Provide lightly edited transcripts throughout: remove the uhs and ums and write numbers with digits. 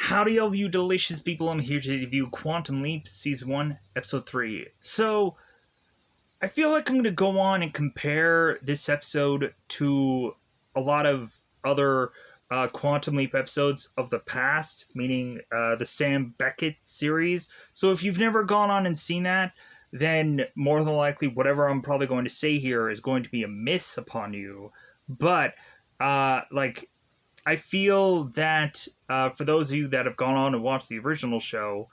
Howdy, all of you delicious people. I'm here to review Quantum Leap Season 1, Episode 3. So, I feel like I'm going to go on and compare this episode to a lot of other Quantum Leap episodes of the past, meaning the Sam Beckett series. So, if you've never gone on and seen that, then more than likely whatever I'm probably going to say here is going to be a miss upon you. But, I feel that for those of you that have gone on and watched the original show,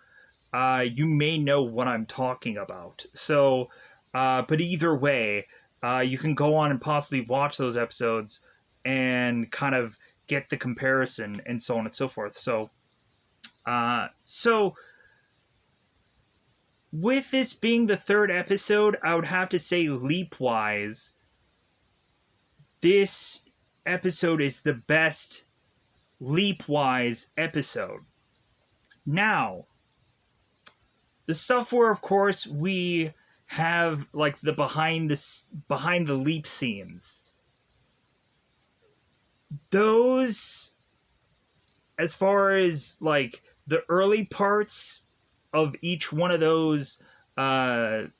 you may know what I'm talking about. So, but either way, you can go on and possibly watch those episodes and kind of get the comparison and so on and so forth. So with this being the third episode, I would have to say leap-wise, this episode is the best leap-wise episode. Now, the stuff where, of course, we have like the behind the leap scenes. Those, as far as like the early parts of each one of those, like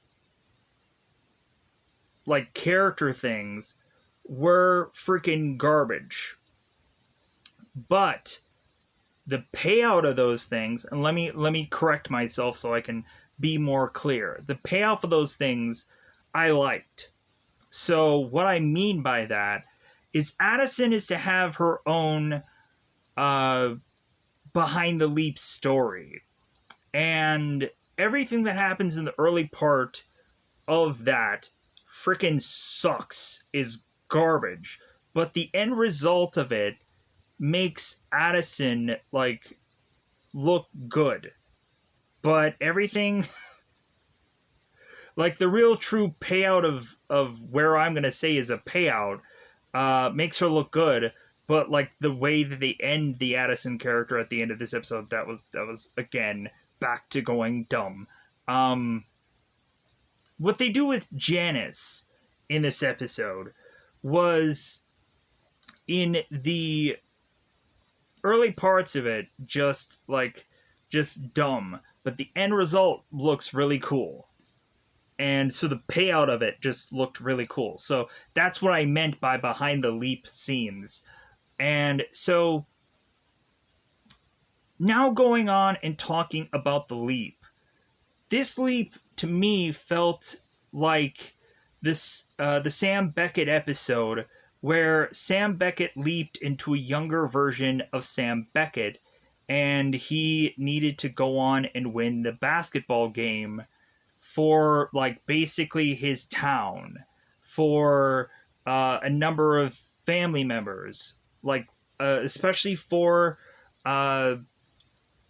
character things, were freaking garbage. But the payout of those things, and let me correct myself so I can be more clear. The payoff of those things I liked. So what I mean by that is Addison is to have her own behind the leap story. And everything that happens in the early part of that freaking sucks, is garbage. But the end result of it makes Addison like look good. But everything like the real true payout of where I'm gonna say is a payout makes her look good, but like the way that they end the Addison character at the end of this episode, that was again back to going dumb. What they do with Janice in this episode was, in the early parts of it, just dumb, but the end result looks really cool. And so the payout of it just looked really cool. So that's what I meant by behind the leap scenes. And so now going on and talking about the leap. This leap to me felt like this the Sam Beckett episode where Sam Beckett leaped into a younger version of Sam Beckett, and he needed to go on and win the basketball game for like basically his town, for a number of family members, like especially for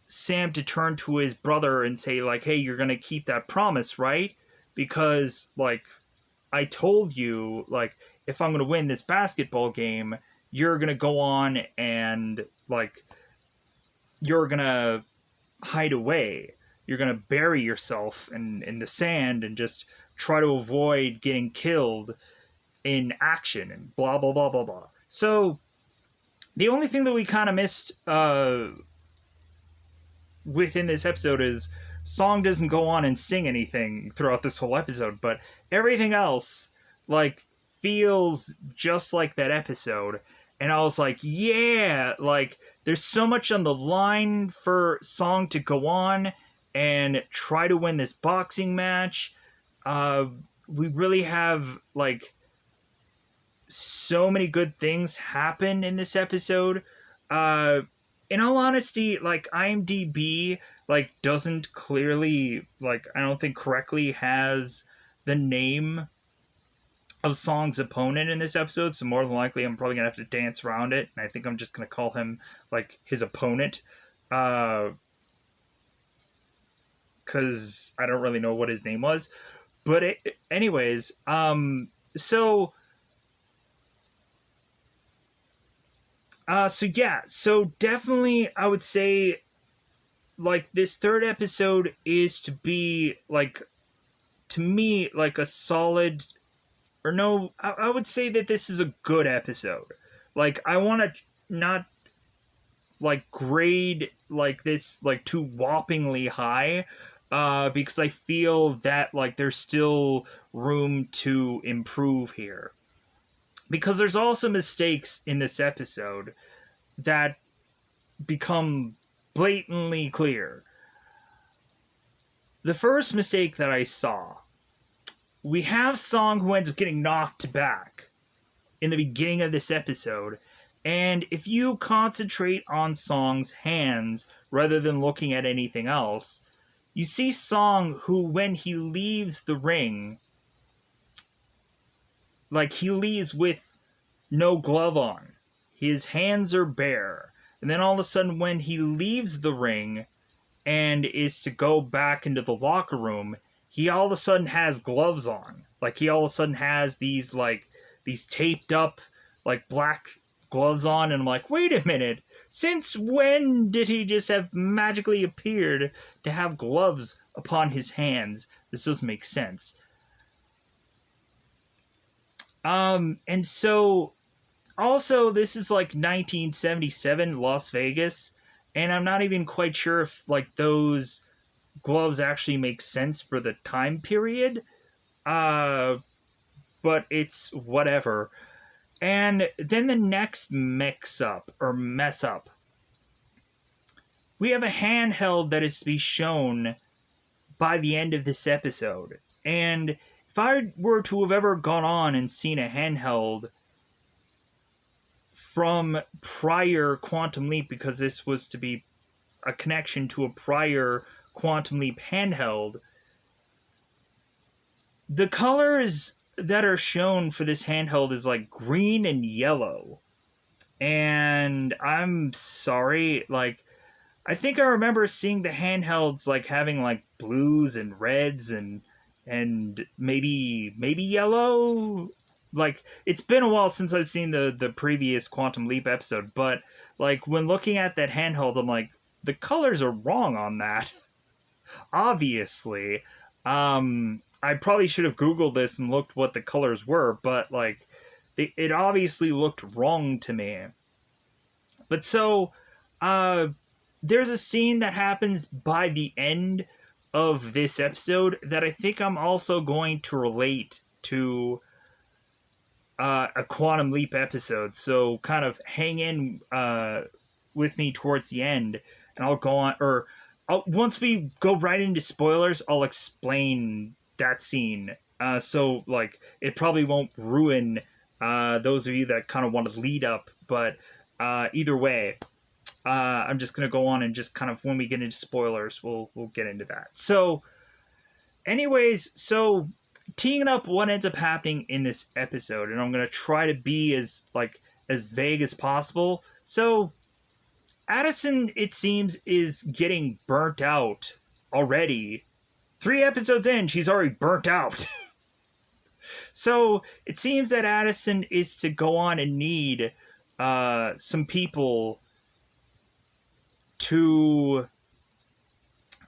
Sam to turn to his brother and say like, hey, you're gonna keep that promise, right? Because like I told you, like, if I'm gonna win this basketball game, you're gonna go on and like you're gonna hide away. You're gonna bury yourself in the sand and just try to avoid getting killed in action and blah blah blah blah blah. So the only thing that we kind of missed within this episode is Song doesn't go on and sing anything throughout this whole episode, but everything else like feels just like that episode. And I was like, yeah, like there's so much on the line for Song to go on and try to win this boxing match. We really have like so many good things happen in this episode. In all honesty, like IMDb like doesn't clearly, like I don't think correctly has the name of Song's opponent in this episode, so more than likely I'm probably gonna have to dance around it, and I think I'm just gonna call him like his opponent, because I don't really know what his name was. But anyways, so yeah, so definitely I would say like this third episode is to be like, to me, like a solid, or no, I would say that this is a good episode. Like I want to not like grade like this like too whoppingly high, because I feel that like there's still room to improve here. Because there's also mistakes in this episode that become blatantly clear. The first mistake that I saw, we have Song who ends up getting knocked back in the beginning of this episode, and if you concentrate on Song's hands rather than looking at anything else, you see Song who, when he leaves the ring, like he leaves with no glove on. His hands are bare. And then all of a sudden, when he leaves the ring and is to go back into the locker room, he all of a sudden has gloves on. Like he all of a sudden has these taped up like black gloves on, and I'm like, wait a minute. Since when did he just have magically appeared to have gloves upon his hands? This doesn't make sense. And so also this is like 1977 Las Vegas, and I'm not even quite sure if like those gloves actually make sense for the time period. But it's whatever. And then the next mess up. We have a handheld that is to be shown by the end of this episode. And if I were to have ever gone on and seen a handheld from prior Quantum Leap, because this was to be a connection to a prior Quantum Leap handheld, the colors that are shown for this handheld is like green and yellow. And I'm sorry, like, I think I remember seeing the handhelds like having like blues and reds and maybe yellow. Like, it's been a while since I've seen the previous Quantum Leap episode, but like when looking at that handheld, I'm like, the colors are wrong on that. Obviously. I probably should have Googled this and looked what the colors were, but like it obviously looked wrong to me. But so there's a scene that happens by the end of this episode that I think I'm also going to relate to a Quantum Leap episode. So kind of hang in with me towards the end, and I'll go on, or once we go right into spoilers, I'll explain that scene. So like it probably won't ruin those of you that kind of want to lead up, but either way, I'm just gonna go on and just kind of, when we get into spoilers, we'll get into that. So, anyways, so teeing up what ends up happening in this episode, and I'm gonna try to be as vague as possible. So, Addison, it seems, is getting burnt out already. 3 episodes in, she's already burnt out. So it seems that Addison is to go on and need some people to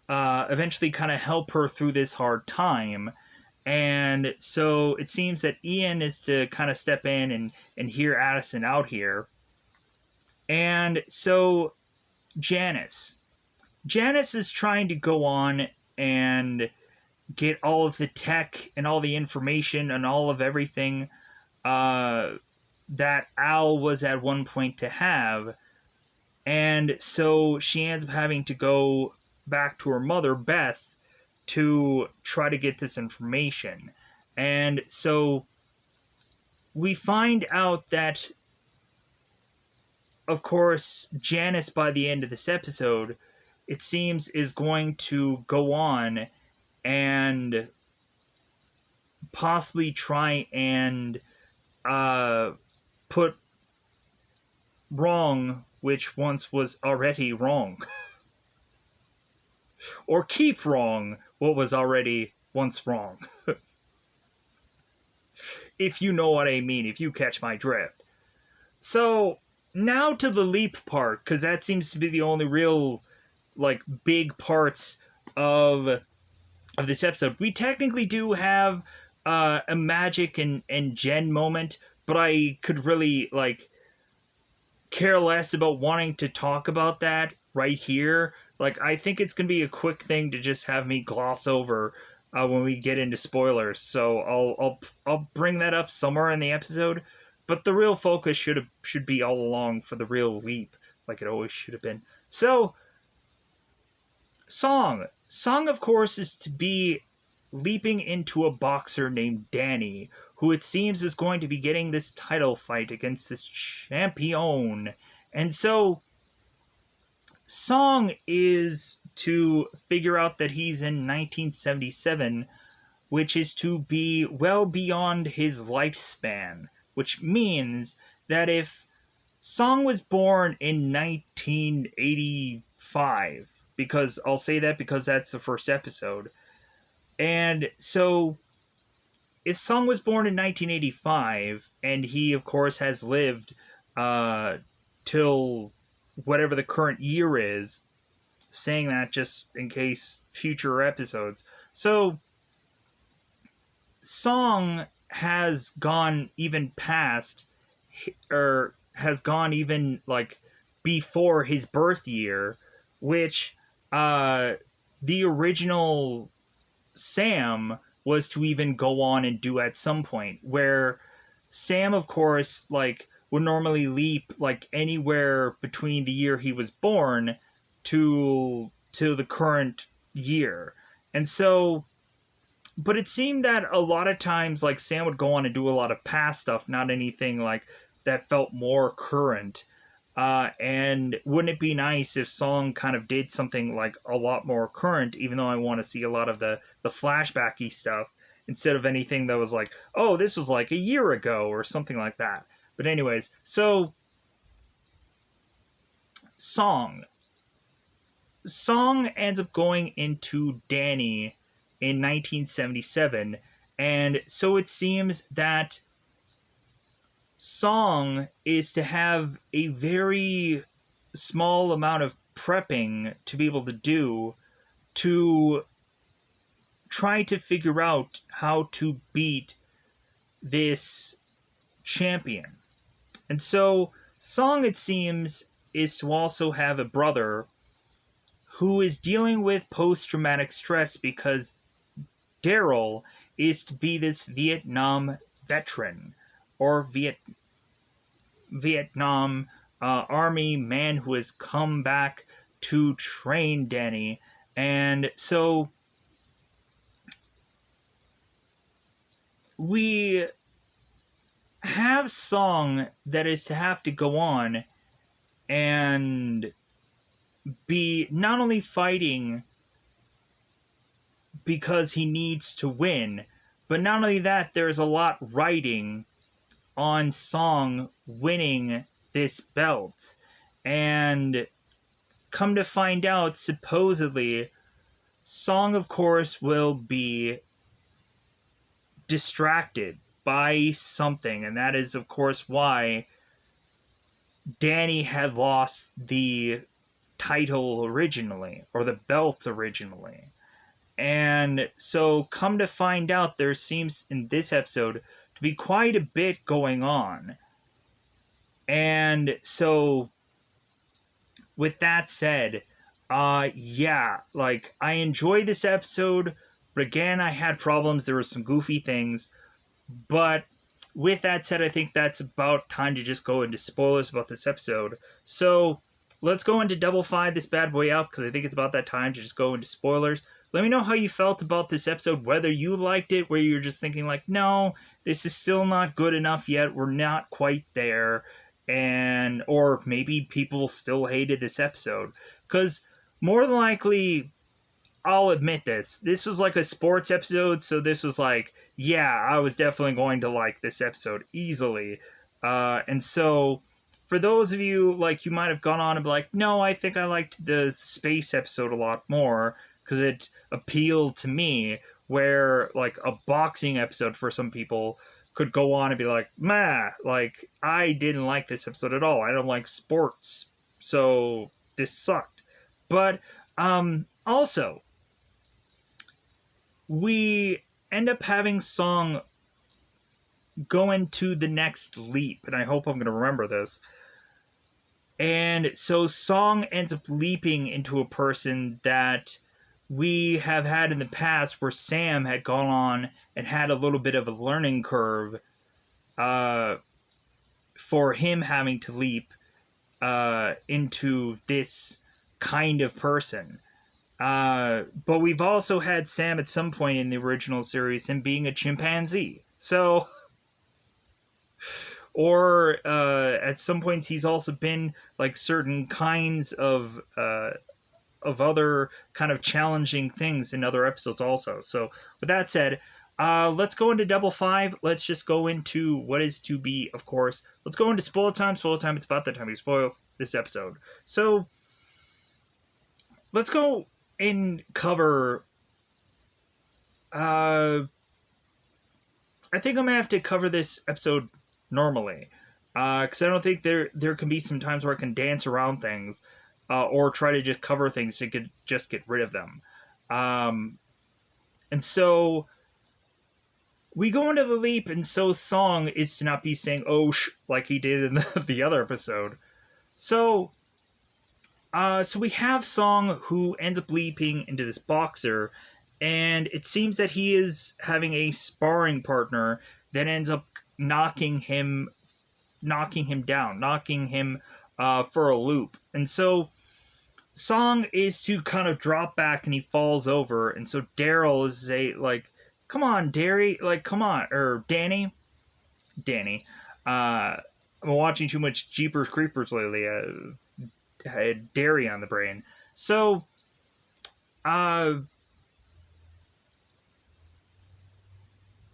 eventually kind of help her through this hard time. And so it seems that Ian is to kind of step in and hear Addison out here. And so Janice is trying to go on and get all of the tech and all the information and all of everything that Al was at one point to have. And so she ends up having to go back to her mother, Beth, to try to get this information. And so we find out that, of course, Janice, by the end of this episode, it seems, is going to go on and possibly try and put wrong which once was already wrong. Or keep wrong what was already once wrong. If you know what I mean, if you catch my drift. So, now to the leap part, because that seems to be the only real, like, big parts of this episode. We technically do have a Magic and Jen moment, but I could really, like, care less about wanting to talk about that right here. Like, I think it's gonna be a quick thing to just have me gloss over when we get into spoilers. So I'll bring that up somewhere in the episode. But the real focus should be all along for the real leap, like it always should have been. So, Song, of course, is to be leaping into a boxer named Danny, who it seems is going to be getting this title fight against this champion. And so Song is to figure out that he's in 1977, which is to be well beyond his lifespan, which means that if Song was born in 1985, because I'll say that because that's the first episode, and so if Song was born in 1985, and he, of course, has lived till whatever the current year is, saying that just in case future episodes. So, Song has gone even past, or has gone even, like, before his birth year, which the original Sam was to even go on and do at some point, where Sam, of course, like, would normally leap, like, anywhere between the year he was born to the current year. And so, but it seemed that a lot of times, like, Sam would go on and do a lot of past stuff, not anything, like, that felt more current. And wouldn't it be nice if Song kind of did something, like, a lot more current, even though I want to see a lot of the flashbacky stuff, instead of anything that was like, oh, this was like a year ago, or something like that. But anyways, so Song ends up going into Danny in 1977, and so it seems that Song is to have a very small amount of prepping to be able to do to try to figure out how to beat this champion. And so Song, it seems, is to also have a brother who is dealing with post-traumatic stress because Daryl is to be this Vietnam veteran, or Vietnam Army man who has come back to train Danny. And so we have Song that is to have to go on and be not only fighting because he needs to win, but not only that, there's a lot riding on Song winning this belt. And come to find out, supposedly, Song, of course, will be distracted by something, and that is, of course, why Danny had lost the title originally, or the belt originally. And so, come to find out, there seems in this episode to be quite a bit going on. And so, with that said, yeah, like, I enjoyed this episode, but again, I had problems. There were some goofy things. But with that said, I think that's about time to just go into spoilers about this episode. So, let's go into Double Fine this bad boy out, because I think it's about that time to just go into spoilers. Let me know how you felt about this episode, whether you liked it, where you're just thinking like, no, this is still not good enough yet, we're not quite there, and or maybe people still hated this episode. Because more than likely, I'll admit this was like a sports episode, so this was like, yeah, I was definitely going to like this episode easily. And so, for those of you, like, you might have gone on and be like, no, I think I liked the space episode a lot more, because it appealed to me, where, like, a boxing episode for some people could go on and be like, meh, like, I didn't like this episode at all. I don't like sports, so this sucked. But, also, we end up having Song go into the next leap, and I hope I'm going to remember this. And so Song ends up leaping into a person that we have had in the past, where Sam had gone on and had a little bit of a learning curve uh, for him having to leap into this kind of person. But we've also had Sam at some point in the original series, him being a chimpanzee. So, or at some points he's also been like certain kinds of other kind of challenging things in other episodes also. So with that said, let's go into Double Five. Let's just go into what is to be, of course. Let's go into spoiler time. Spoiler time. It's about that time we spoil this episode. So let's go and cover. I think I'm gonna have to cover this episode normally, because I don't think there can be some times where I can dance around things, or try to just cover things to just get rid of them. And so we go into the leap, and so Song is to not be saying "oh sh" like he did in the other episode. So, so we have Song, who ends up leaping into this boxer, and it seems that he is having a sparring partner that ends up knocking him down, knocking him for a loop. And so Song is to kind of drop back, and he falls over, and so Daryl is like, come on, Derry, like, come on, or Danny. I'm watching too much Jeepers Creepers lately. I had Derry on the brain. So,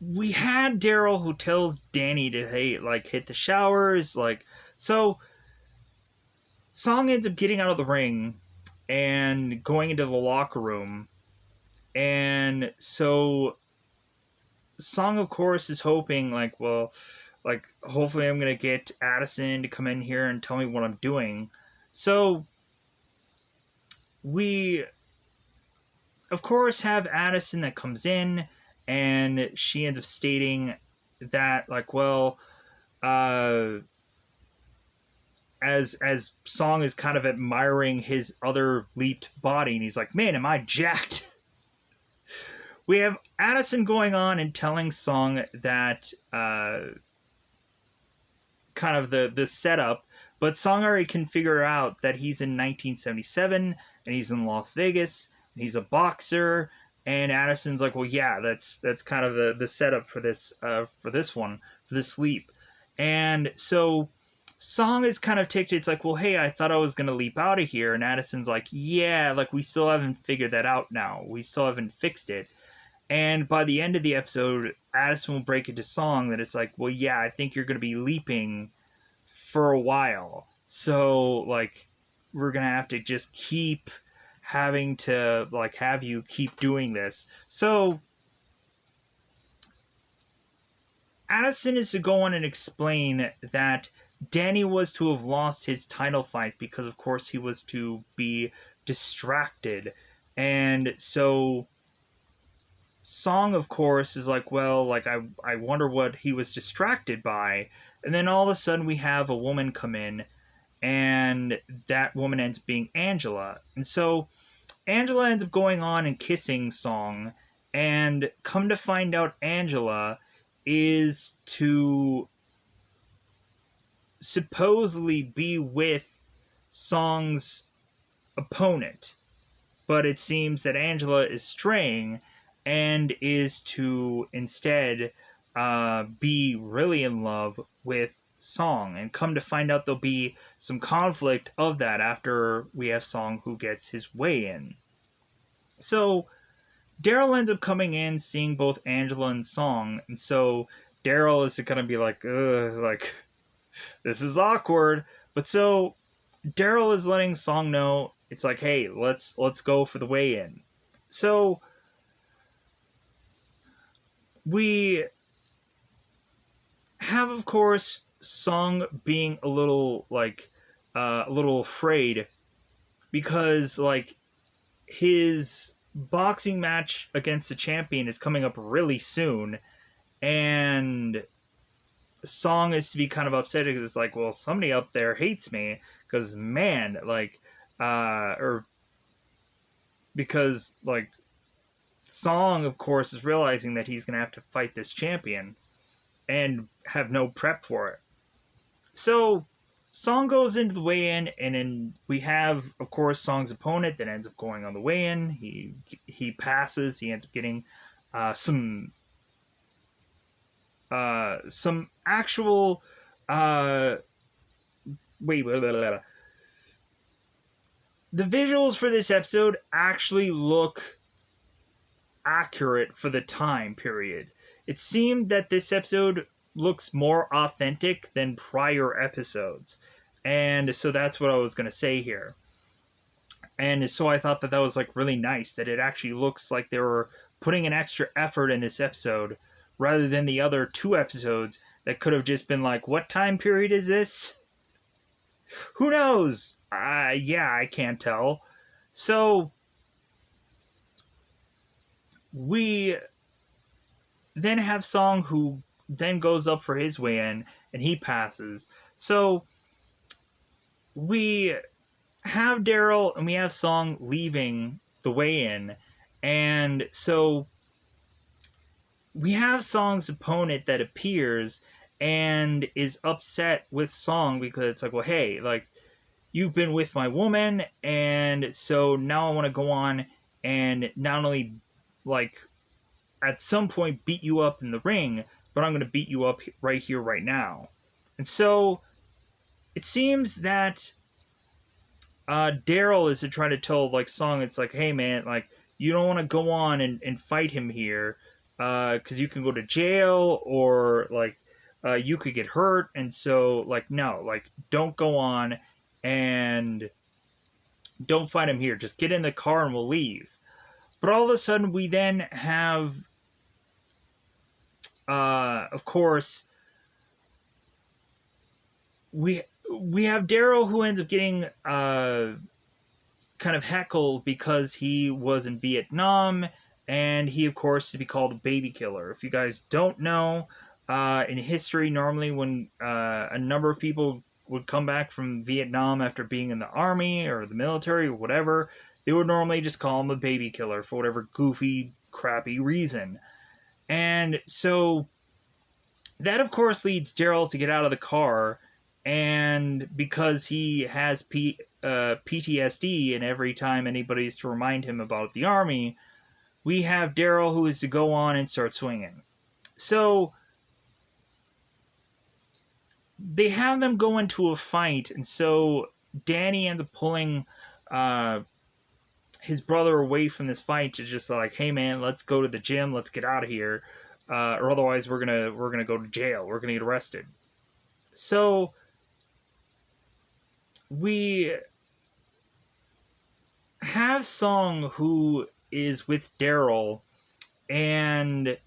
we had Daryl who tells Danny to, hey, like, hit the showers, like, so Song ends up getting out of the ring and going into the locker room, and so Song, of course, is hoping, like, well, like, hopefully I'm gonna get Addison to come in here and tell me what I'm doing. So we, of course, have Addison that comes in, and she ends up stating that, like, well, as Song is kind of admiring his other leaped body, and he's like, man, am I jacked? We have Addison going on and telling Song that kind of the setup, but Song already can figure out that he's in 1977 and he's in Las Vegas and he's a boxer. And Addison's like, well, yeah, that's kind of the setup for this leap. And so Song is kind of ticked. It's like, well, hey, I thought I was gonna leap out of here, and Addison's like, yeah, like, we still haven't figured that out now. We still haven't fixed it. And by the end of the episode, Addison will break into Song that it's like, well, yeah, I think you're going to be leaping for a while. So, like, we're going to have to just keep having to, like, have you keep doing this. So, Addison is to go on and explain that Danny was to have lost his title fight because, of course, he was to be distracted. And so Song, of course, is like, well, like, I wonder what he was distracted by. And then all of a sudden we have a woman come in, and that woman ends up being Angela. And so Angela ends up going on and kissing Song, and come to find out Angela is to supposedly be with Song's opponent. But it seems that Angela is straying and is to instead be really in love with Song. And come to find out, there'll be some conflict of that after we have Song who gets his way in. So Daryl ends up coming in, seeing both Angela and Song, and so Daryl is going to be like, ugh, like, this is awkward. But so Daryl is letting Song know, it's like, hey, let's go for the weigh-in. So we have, of course, Song being a little, like, a little afraid because, like, his boxing match against the champion is coming up really soon, and Song is to be kind of upset because it's like, well, somebody up there hates me because man, like, or because like Song, of course, is realizing that he's gonna have to fight this champion and have no prep for it. So Song goes into the weigh-in, and then we have, of course, Song's opponent that ends up going on the weigh-in. He passes. He ends up getting some actual uh, wait. The visuals for this episode actually look accurate for the time period. It seemed that this episode looks more authentic than prior episodes. And so that's what I was going to say here. And so I thought that that was like really nice that it actually looks like they were putting an extra effort in this episode rather than the other two episodes that could have just been like, what time period is this? Who knows? Yeah, I can't tell. So we then have Song, who then goes up for his weigh-in and he passes. So we have Daryl and we have Song leaving the weigh-in, and so we have Song's opponent that appears and is upset with Song because it's like, well, hey, like, you've been with my woman, and so now I want to go on and not only, like, at some point beat you up in the ring, but I'm going to beat you up right here, right now. And so it seems that Daryl is to try to tell, like, Song, it's like, hey, man, like, you don't want to go on and fight him here, because you can go to jail, or, like, you could get hurt, and so, like, no, like, don't go on, and don't fight him here. Just get in the car and we'll leave. But all of a sudden, we then have, of course, we have Daryl, who ends up getting kind of heckled because he was in Vietnam, and he, of course, is to be called a baby killer. If you guys don't know, in history, normally when a number of people would come back from Vietnam after being in the army or the military or whatever, they would normally just call him a baby killer for whatever goofy, crappy reason. And so that, of course, leads Daryl to get out of the car, and because he has PTSD, and every time anybody's to remind him about the army, we have Daryl, who is to go on and start swinging. So they have them go into a fight, and so Danny ends up pulling his brother away from this fight to just like, hey man, let's go to the gym, let's get out of here, or otherwise we're gonna go to jail, we're gonna get arrested. So we have Song, who is with Daryl, and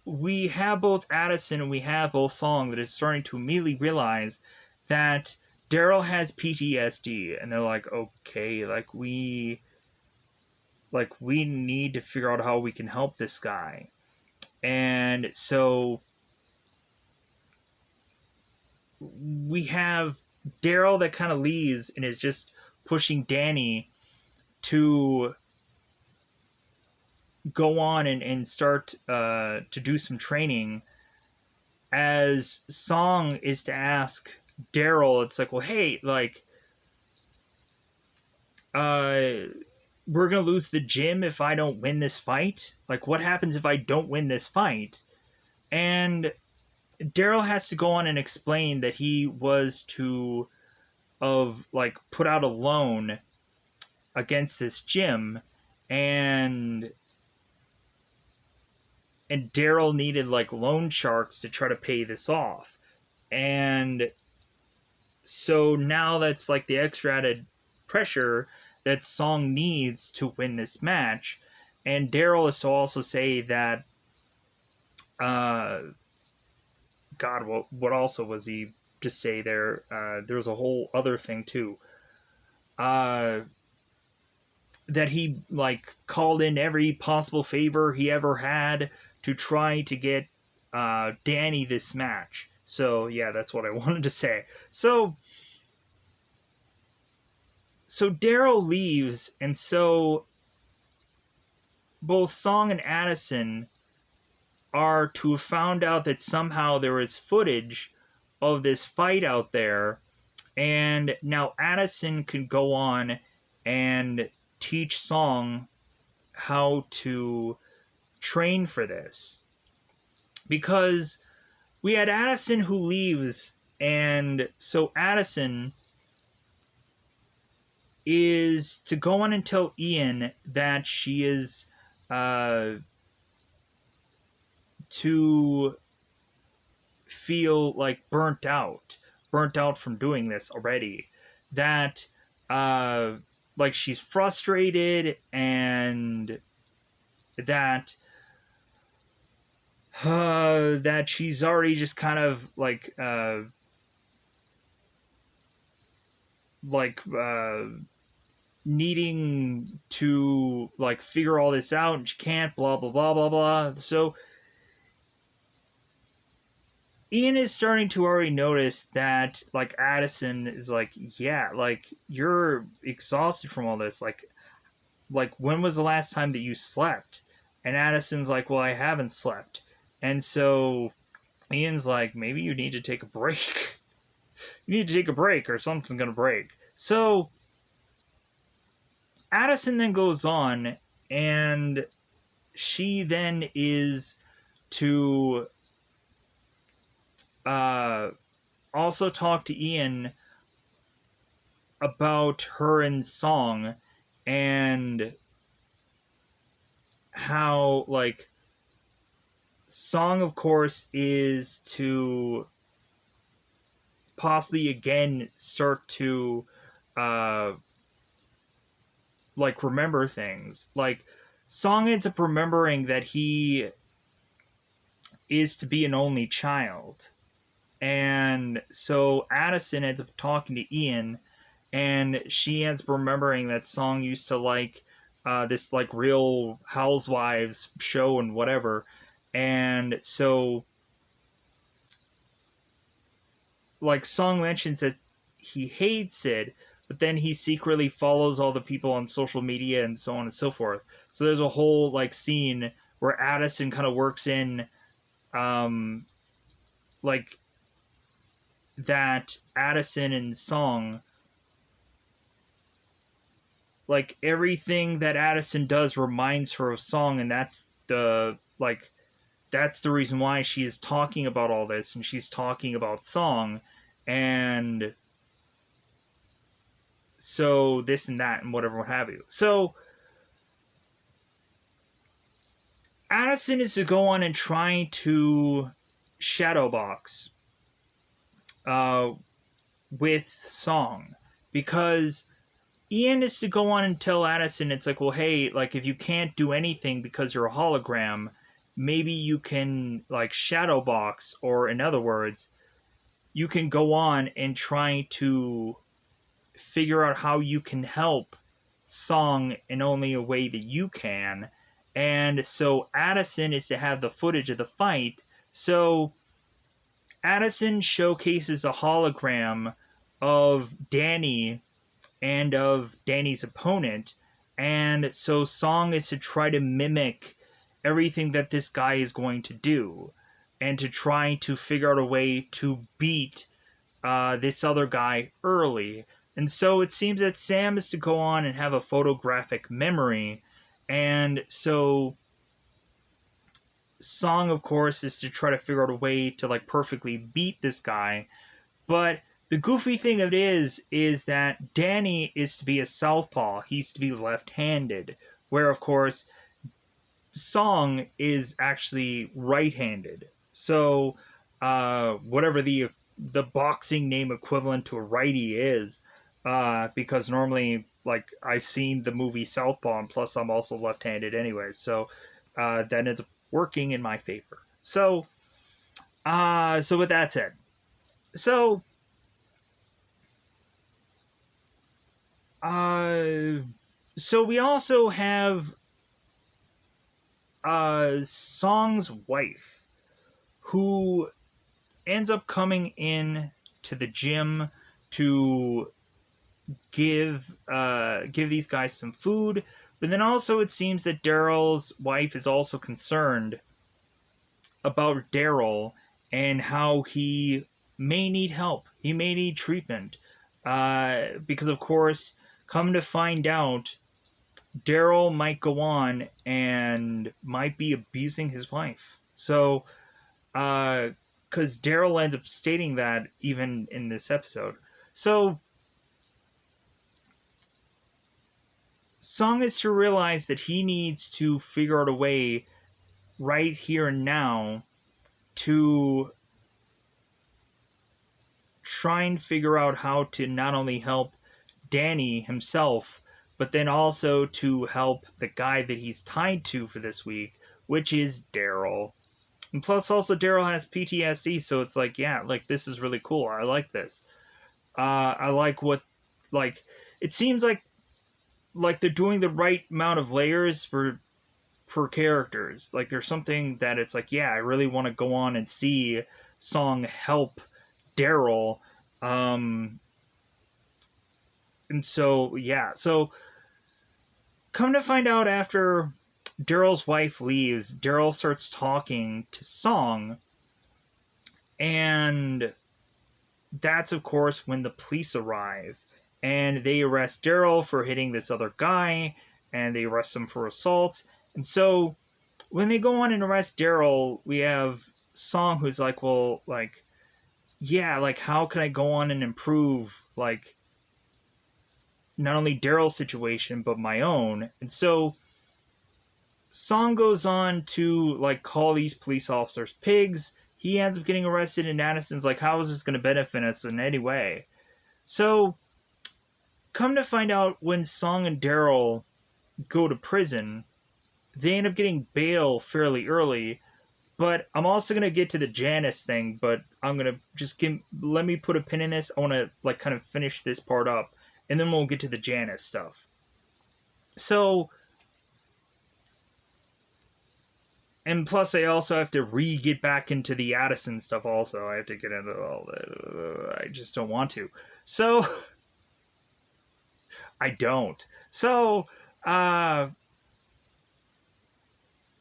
we have both Addison and we have both Song that is starting to immediately realize that Daryl has PTSD, and they're like, okay, like we need to figure out how we can help this guy. And so we have Daryl that kind of leaves and is just pushing Danny to go on and start to do some training, as Song is to ask Daryl, it's like, well, hey, like, we're gonna lose the gym if I don't win this fight. Like, what happens if I don't win this fight? And Daryl has to go on and explain that he was to put out a loan against this gym, and Daryl needed like loan sharks to try to pay this off. And so now that's like the extra added pressure that Song needs to win this match. And Daryl is to also say that God, what also was he to say there? There was a whole other thing too. That he like called in every possible favor he ever had to try to get Danny this match. So yeah, that's what I wanted to say. So so Daryl leaves, and so both Song and Addison are to have found out that somehow there is footage of this fight out there, and now Addison can go on and teach Song how to train for this. Because we had Addison who leaves, and so Addison is to go on and tell Ian that she is to feel like burnt out from doing this already. That like she's frustrated, and that that she's already just kind of like needing to like figure all this out, and she can't, blah blah blah blah blah. So Ian is starting to already notice that like Addison is like, yeah, like you're exhausted from all this, like when was the last time that you slept? And Addison's like, well, I haven't slept. And so Ian's like, maybe you need to take a break. You need to take a break or something's gonna break. So Addison then goes on, and she then is to also talk to Ian about her and Song, and how like Song, of course, is to possibly again start to like remember things. Like Song ends up remembering that he is to be an only child. And so Addison ends up talking to Ian, and she ends up remembering that Song used to like this like Real Housewives show and whatever. And so like Song mentions that he hates it, but then he secretly follows all the people on social media and so on and so forth. So there's a whole like scene where Addison kind of works in like that Addison and Song, like everything that Addison does reminds her of Song, and that's the reason why she is talking about all this, and she's talking about Song, and so this and that and whatever, what have you. So Addison is to go on and try to shadowbox with Song, because Ian is to go on and tell Addison, it's like, well, hey, like if you can't do anything because you're a hologram, maybe you can like shadowbox, or in other words, you can go on and try to figure out how you can help Song in only a way that you can. And so Addison is to have the footage of the fight. So Addison showcases a hologram of Danny and of Danny's opponent. And so Song is to try to mimic everything that this guy is going to do, and to try to figure out a way to beat this other guy early. And so it seems that Sam is to go on and have a photographic memory. And so Song, of course, is to try to figure out a way to like perfectly beat this guy. But the goofy thing of it is that Danny is to be a southpaw. He's to be left-handed, where of course Song is actually right-handed. So whatever the boxing name equivalent to a righty is, because normally, like, I've seen the movie Southpaw, and plus I'm also left-handed anyway, so that ends up working in my favor. So so with that said, so so we also have Song's wife, who ends up coming in to the gym to give these guys some food. But then also it seems that Daryl's wife is also concerned about Daryl and how he may need help. He may need treatment. Because, of course, come to find out, Daryl might go on and might be abusing his wife. So, because Daryl ends up stating that even in this episode. So, Song is to realize that he needs to figure out a way right here and now to try and figure out how to not only help Danny himself, but then also to help the guy that he's tied to for this week, which is Daryl. And plus, also, Daryl has PTSD, so it's like, yeah, like, this is really cool. I like this. I like what, like, it seems like they're doing the right amount of layers for characters. Like, there's something that it's like, yeah, I really want to go on and see Song help Daryl. And so, yeah. So, come to find out after Daryl's wife leaves, Daryl starts talking to Song. And that's, of course, when the police arrive. And they arrest Daryl for hitting this other guy. And they arrest him for assault. And so, when they go on and arrest Daryl, we have Song who's like, well, like, yeah, like, how can I go on and improve, like, not only Daryl's situation, but my own? And so, Song goes on to, like, call these police officers pigs. He ends up getting arrested, and Addison's like, how is this going to benefit us in any way? So, come to find out, when Song and Daryl go to prison, they end up getting bail fairly early. But I'm also going to get to the Janice thing, but I'm going to just let me put a pin in this. I want to, like, kind of finish this part up, and then we'll get to the Janice stuff. So, and plus I also have to get back into the Addison stuff also. I have to get into all that. I just don't want to. So, I don't. So,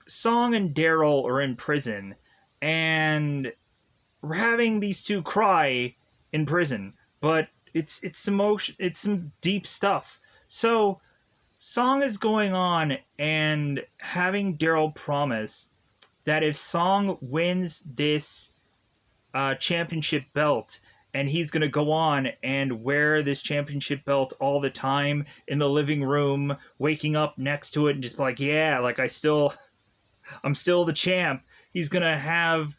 Song and Daryl are in prison, and we're having these two cry in prison, but it's emotion, it's some deep stuff. So Song is going on and having Daryl promise that if Song wins this championship belt, and he's going to go on and wear this championship belt all the time in the living room, waking up next to it and just like, yeah, like I'm still the champ. He's going to have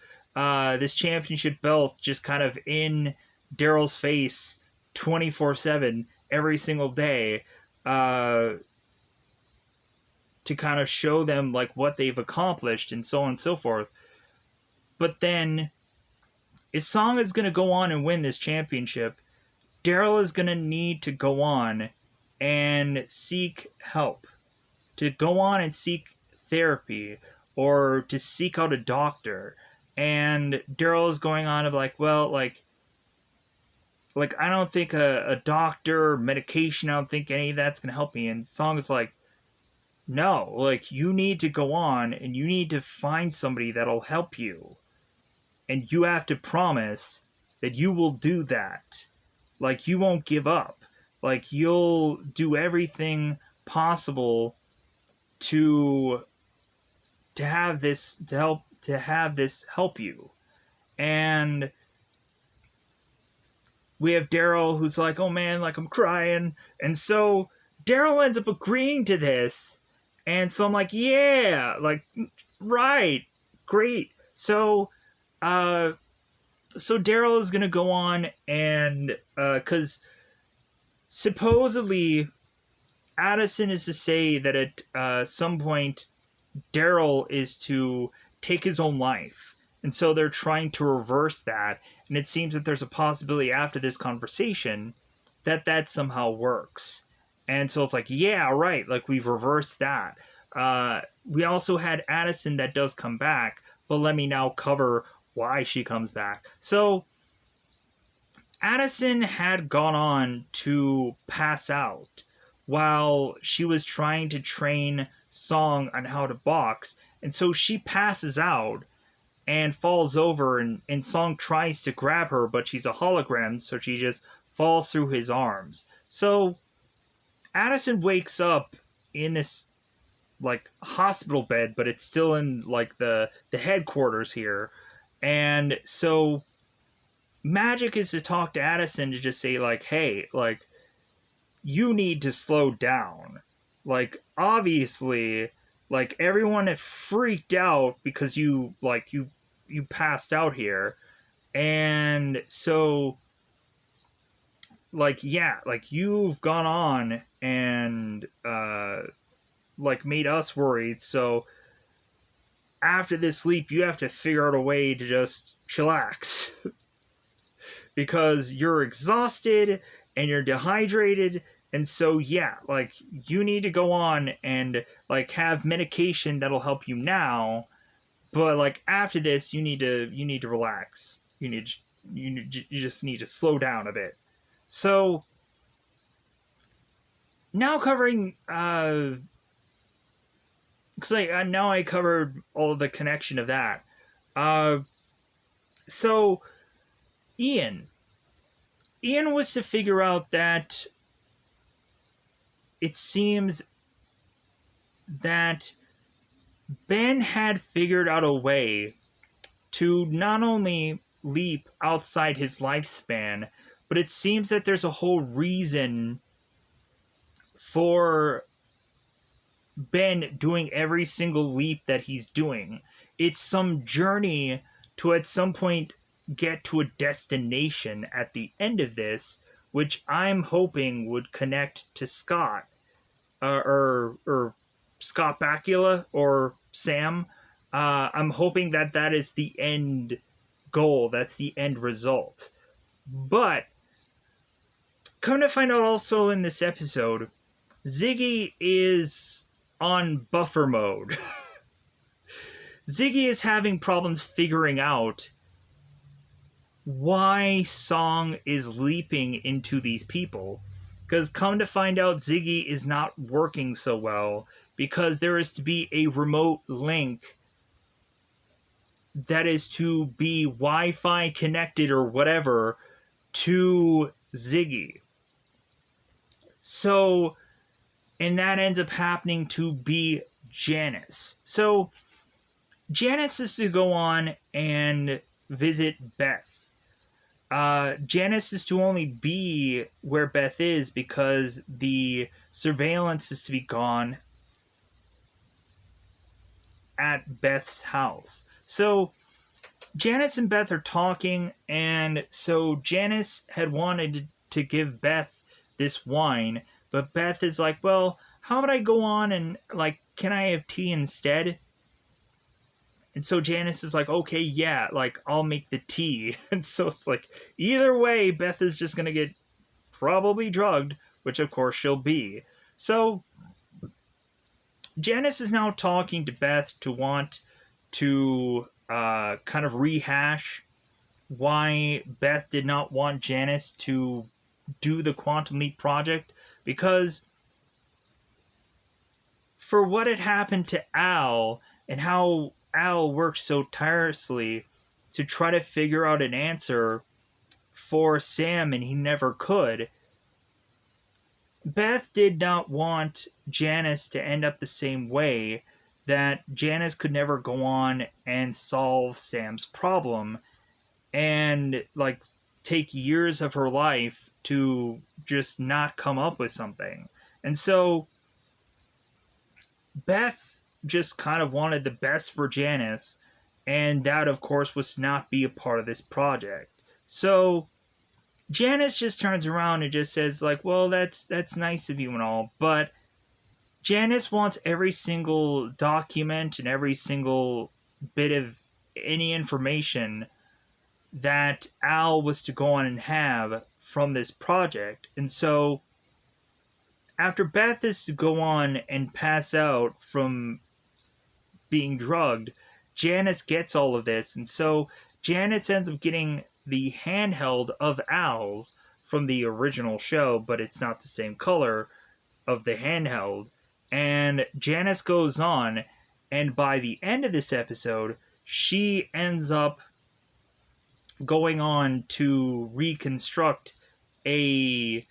this championship belt just kind of in Daryl's face 24/7 every single day to kind of show them like what they've accomplished and so on and so forth. But then if Song is going to go on and win this championship, Daryl is going to need to go on and seek help, to go on and seek therapy, or to seek out a doctor. And Daryl is going on to be like, well, like I don't think a doctor, medication, I don't think any of that's gonna help me. And Song is like, no, like, you need to go on and you need to find somebody that'll help you. And you have to promise that you will do that. Like, you won't give up. Like, you'll do everything possible to have this help you. And we have Daryl who's like, oh man, like, I'm crying. And so Daryl ends up agreeing to this. And so I'm like, yeah, like, right, great. So Daryl is gonna go on and because supposedly Addison is to say that at some point Daryl is to take his own life. And so they're trying to reverse that. And it seems that there's a possibility after this conversation that somehow works. And so it's like, yeah, right, like, we've reversed that. We also had Addison that does come back, but let me now cover why she comes back. So Addison had gone on to pass out while she was trying to train Song on how to box, and so she passes out and falls over, and Song tries to grab her, but she's a hologram, so she just falls through his arms. So Addison wakes up in this like hospital bed, but it's still in like the headquarters here. And so Magic is to talk to Addison to just say like, hey, like you need to slow down. Like obviously, like everyone had freaked out because you passed out here. And so like yeah, like you've gone on and like made us worried. So after this sleep, you have to figure out a way to just chillax because you're exhausted and you're dehydrated. And so yeah, like you need to go on and like have medication that'll help you now, but like after this you need to relax. You just need to slow down a bit. So now covering because now I covered all of the connection of that. Uh, so Ian, Ian was to figure out that it seems that Ben had figured out a way to not only leap outside his lifespan, but it seems that there's a whole reason for Ben doing every single leap that he's doing. It's some journey to at some point get to a destination at the end of this, which I'm hoping would connect to Scott, or Scott Bakula or Sam. I'm hoping that that is the end goal. That's the end result. But come to find out, also in this episode, Ziggy is on buffer mode. Ziggy is having problems figuring out why Song is leaping into these people. Because come to find out, Ziggy is not working so well because there is to be a remote link that is to be Wi-Fi connected or whatever to Ziggy. So, and that ends up happening to be Janice. So, Janice is to go on and visit Beth. Janice is to only be where Beth is because the surveillance is to be gone at Beth's house. So Janice and Beth are talking, and so Janice had wanted to give Beth this wine, but Beth is like, well, how about I go on and, like, can I have tea instead? And so Janice is like, okay, yeah, like, I'll make the tea. And so it's like, either way, Beth is just going to get probably drugged, which of course she'll be. So Janice is now talking to Beth to want to kind of rehash why Beth did not want Janice to do the Quantum Leap project, because for what had happened to Al and how Al worked so tirelessly to try to figure out an answer for Sam and he never could, Beth did not want Janice to end up the same way, that Janice could never go on and solve Sam's problem and like take years of her life to just not come up with something. And so Beth just kind of wanted the best for Janice, and that of course was to not be a part of this project. So Janice just turns around and just says like, well, that's nice of you and all, but Janice wants every single document and every single bit of any information that Al was to go on and have from this project. And so after Beth is to go on and pass out from being drugged, Janice gets all of this, and so Janice ends up getting the handheld of Al's from the original show, but it's not the same color of the handheld. And Janice goes on, and by the end of this episode, she ends up going on to reconstruct a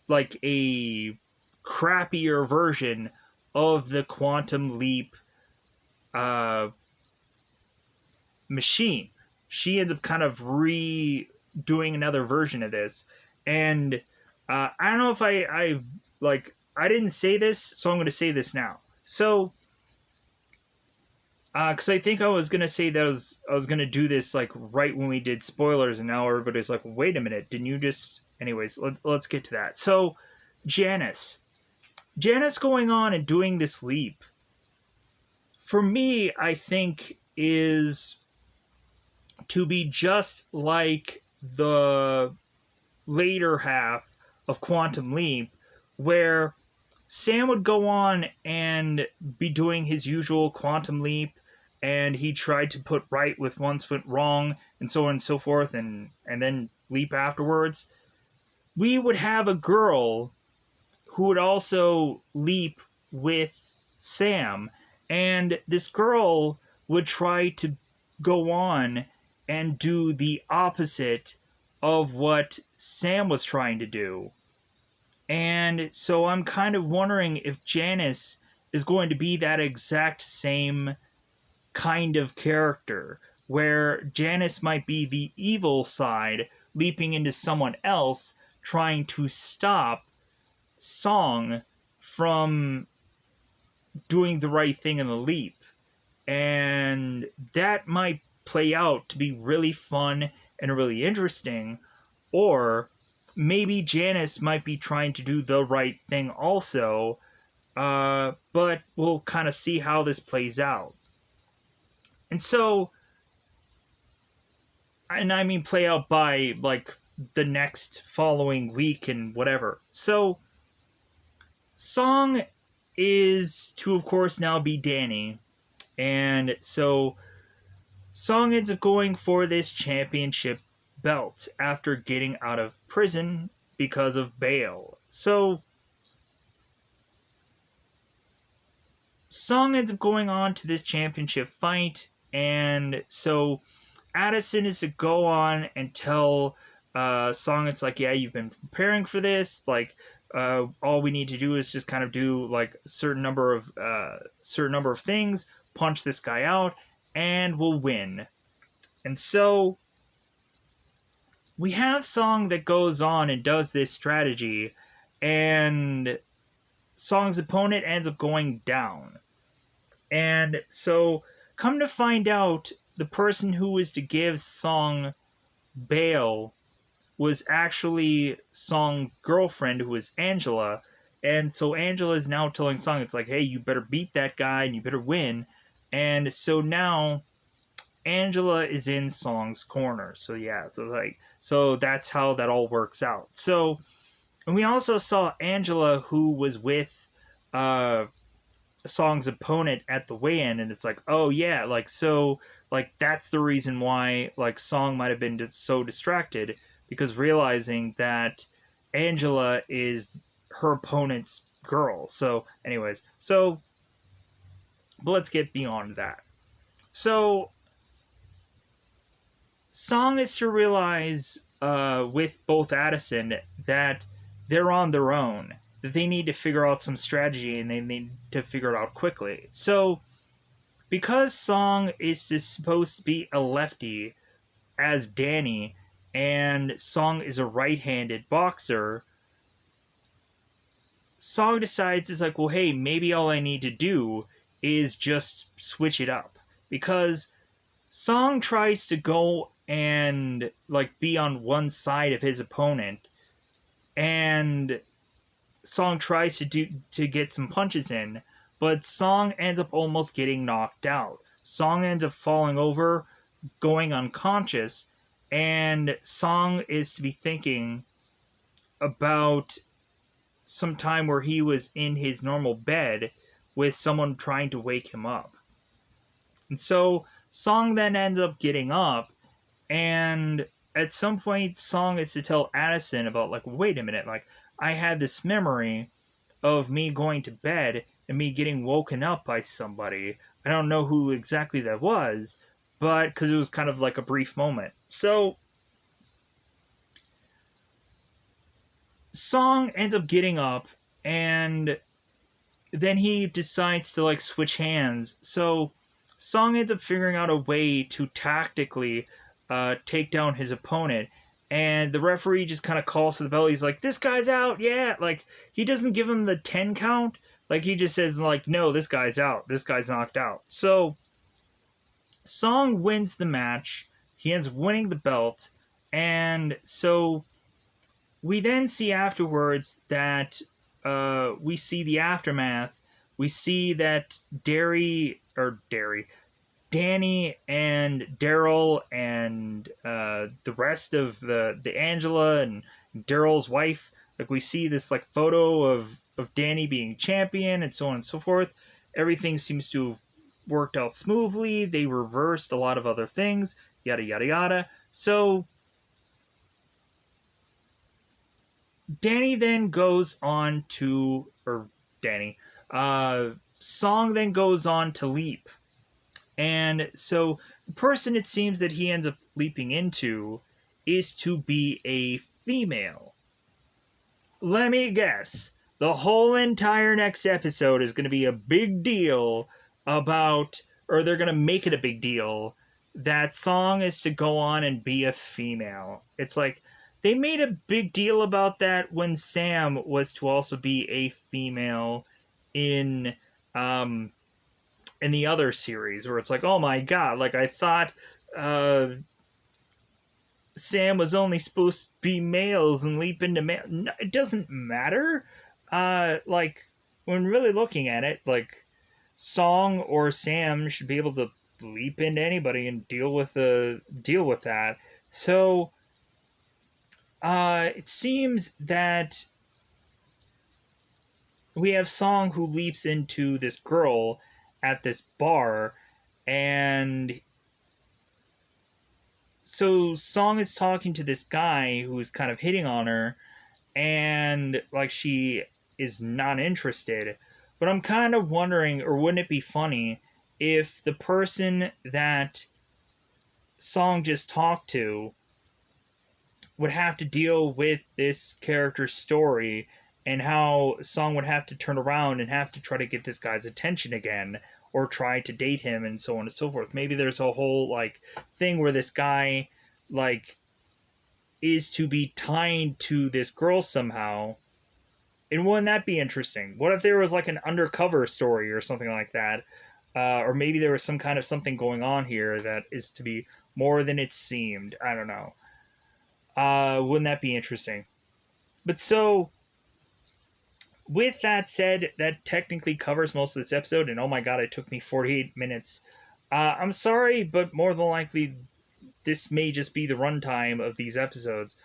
like a crappier version of the Quantum Leap uh, machine. She ends up kind of redoing another version of this, and I don't know if I like I didn't say this, so I'm going to say this now. So, because I think I was going to say that I was going to do this like right when we did spoilers, and now everybody's like, wait a minute, didn't you just? Anyways, let's get to that. So, Janice going on and doing this leap, for me, I think is to be just like the later half of Quantum Leap, where Sam would go on and be doing his usual Quantum Leap, and he tried to put right with once went wrong, and so on and so forth, and then leap afterwards. We would have a girl who would also leap with Sam, and this girl would try to go on and do the opposite of what Sam was trying to do. And so I'm kind of wondering if Janice is going to be that exact same kind of character, where Janice might be the evil side leaping into someone else, trying to stop Song from doing the right thing in the leap. And that might play out to be really fun and really interesting. Or maybe Janice might be trying to do the right thing also, but we'll kind of see how this plays out. And so, and I mean play out by like the next following week and whatever. So, Song is to, of course, now be Danny. And so Song ends up going for this championship belt after getting out of prison because of bail. So Song ends up going on to this championship fight, and so Addison is to go on and tell Song, it's like, yeah, you've been preparing for this, like all we need to do is just kind of do like a certain number of things, punch this guy out, and we'll win. And so we have Song that goes on and does this strategy, and Song's opponent ends up going down. And so, come to find out, the person who was to give Song bail was actually Song's girlfriend, who was Angela. And so Angela is now telling Song, it's like, hey, you better beat that guy and you better win. And so now Angela is in Song's corner. So yeah, so that's how that all works out. So, and we also saw Angela, who was with Song's opponent at the weigh-in, and it's like, oh yeah, like, so like that's the reason why like Song might have been so distracted, because realizing that Angela is her opponent's girl. So anyways, but let's get beyond that. So Song is to realize with both Addison that they're on their own, that they need to figure out some strategy, and they need to figure it out quickly. So because Song is supposed to be a lefty as Danny, and Song is a right-handed boxer, Song decides, it's like, well, hey, maybe all I need to do is just switch it up. Because Song tries to go and like be on one side of his opponent, and Song tries to get some punches in, but Song ends up almost getting knocked out. Song ends up falling over, going unconscious, and Song is to be thinking about some time where he was in his normal bed with someone trying to wake him up. And so Song then ends up getting up, and at some point, Song is to tell Addison about, like, wait a minute, like, I had this memory of me going to bed and me getting woken up by somebody. I don't know who exactly that was, but because it was kind of like a brief moment. So, Song ends up getting up, and then he decides to, like, switch hands. So, Song ends up figuring out a way to tactically take down his opponent. And the referee just kind of calls to the bell. He's like, "This guy's out, yeah." Like, he doesn't give him the 10 count. Like, he just says, like, "No, this guy's out. This guy's knocked out." So, Song wins the match. He ends up winning the belt. And so, we then see afterwards that we see the aftermath. We see that Danny and Daryl and the rest of the Angela and Daryl's wife. Like, we see this, like, photo of Danny being champion and so on and so forth. Everything seems to have worked out smoothly. They reversed a lot of other things. Yada yada yada. So Danny then goes on to, or Danny, Song then goes on to leap. And so the person it seems that he ends up leaping into is to be a female. Let me guess. The whole entire next episode is going to be a big deal about, or they're going to make it a big deal, that Song is to go on and be a female. It's like, they made a big deal about that when Sam was to also be a female in in the other series, where it's like, oh my god, like, I thought uh, Sam was only supposed to be males and leap into male. No, it doesn't matter. Like, when really looking at it, like, Song or Sam should be able to leap into anybody and deal with that. So it seems that we have Song who leaps into this girl at this bar, and so Song is talking to this guy who's kind of hitting on her, and, like, she is not interested. But I'm kind of wondering, or wouldn't it be funny if the person that Song just talked to would have to deal with this character's story, and how Song would have to turn around and have to try to get this guy's attention again, or try to date him, and so on and so forth. Maybe there's a whole, like, thing where this guy, like, is to be tied to this girl somehow. And wouldn't that be interesting? What if there was, like, an undercover story or something like that? Or maybe there was some kind of something going on here that is to be more than it seemed. I don't know. Wouldn't that be interesting? But so, with that said, that technically covers most of this episode, and oh my god, it took me 48 minutes. I'm sorry, but more than likely, this may just be the runtime of these episodes,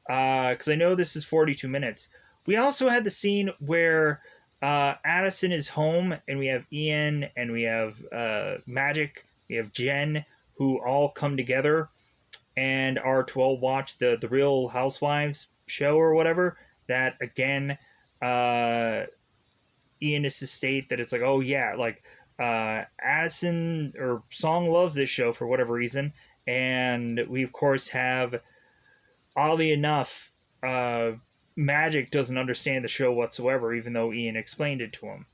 because I know this is 42 minutes. We also had the scene where Addison is home, and we have Ian, and we have Magic, we have Jen, who all come together and are to all watch the Real Housewives show or whatever. That, again, Ian is to state that it's like, oh yeah, like, Addison or Song loves this show for whatever reason, and we of course have, oddly enough, Magic doesn't understand the show whatsoever, even though Ian explained it to him.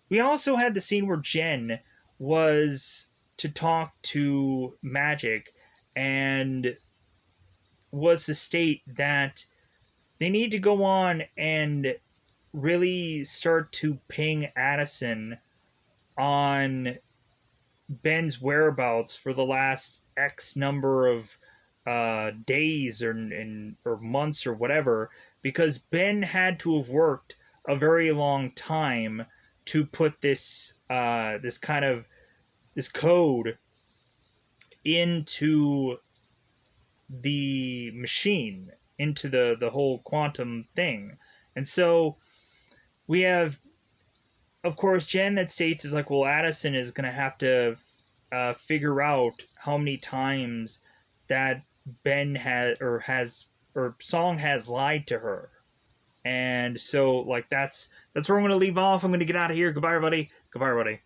We also had the scene where Jen was to talk to Magic and was to state that they need to go on and really start to ping Addison on Ben's whereabouts for the last X number of days or months or whatever, because Ben had to have worked a very long time to put this this code into the machine, into the whole quantum thing. And so we have, of course, Jen that states is like, well, Addison is going to have to figure out how many times that Ben or Song has lied to her. And so, like, that's where I'm gonna leave off. I'm gonna get out of here. Goodbye, everybody. Goodbye, everybody.